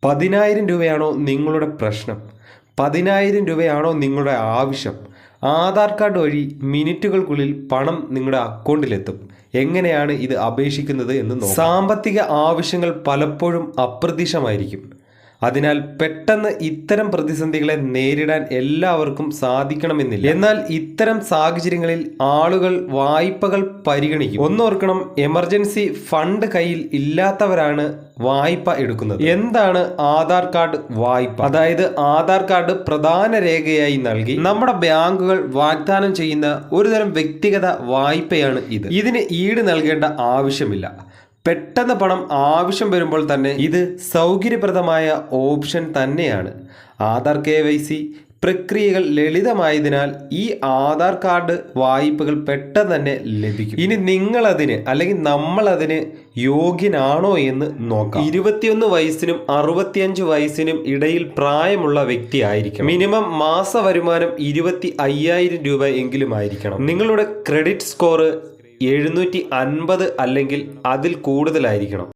10,000 രൂപയാണോ നിങ്ങളുടെ പ്രശ്നം? 10,000 രൂപയാണോ നിങ്ങളുടെ ആവശ്യം? ആധാർ കാർഡ് വഴി മിനിറ്റുകൾക്കുള്ളിൽ പണം നിങ്ങളുടെ അക്കൗണ്ടിലെത്തും. എങ്ങനെയാണ് ഇത് അപേക്ഷിക്കുന്നത് എന്ന് നോക്കാം. സാമ്പത്തിക ആവശ്യങ്ങൾ പലപ്പോഴും അപ്രതീക്ഷിതമായിരിക്കും. അതിനാൽ പെട്ടെന്ന് ഇത്തരം പ്രതിസന്ധികളെ നേരിടാൻ എല്ലാവർക്കും സാധിക്കണമെന്നില്ല. എന്നാൽ ഇത്തരം സാഹചര്യങ്ങളിൽ ആളുകൾ വായ്പകൾ പരിഗണിക്കും. ഒന്നോർക്കണം, എമർജൻസി ഫണ്ട് കയ്യിൽ ഇല്ലാത്തവരാണ് വായ്പ എടുക്കുന്നത്. എന്താണ് ആധാർ കാർഡ് വായ്പ? അതായത് ആധാർ കാർഡ് പ്രധാന രേഖയായി നൽകി നമ്മുടെ ബാങ്കുകൾ വാഗ്ദാനം ചെയ്യുന്ന ഒരുതരം വ്യക്തിഗത വായ്പയാണ് ഇത്. ഇതിന് ഈട് നൽകേണ്ട ആവശ്യമില്ല. പെട്ടെന്ന് പണം ആവശ്യം വരുമ്പോൾ തന്നെ ഇത് സൗകര്യപ്രദമായ ഓപ്ഷൻ തന്നെയാണ്. ആധാർ KYC പ്രക്രിയകൾ ലളിതമായതിനാൽ ഈ ആധാർ കാർഡ് വായ്പകൾ പെട്ടെന്ന് തന്നെ ലഭിക്കും. ഇനി നിങ്ങളതിന് അല്ലെങ്കിൽ നമ്മളതിന് യോഗ്യനാണോ എന്ന് നോക്കാം. 21 വയസ്സിനും 65 വയസ്സിനും ഇടയിൽ പ്രായമുള്ള വ്യക്തി ആയിരിക്കണം. മിനിമം മാസ വരുമാനം 25,000 രൂപ എങ്കിലും ആയിരിക്കണം. നിങ്ങളുടെ ക്രെഡിറ്റ് സ്കോർ 750 അല്ലെങ്കിൽ അതിൽ കൂടുതലായിരിക്കണം.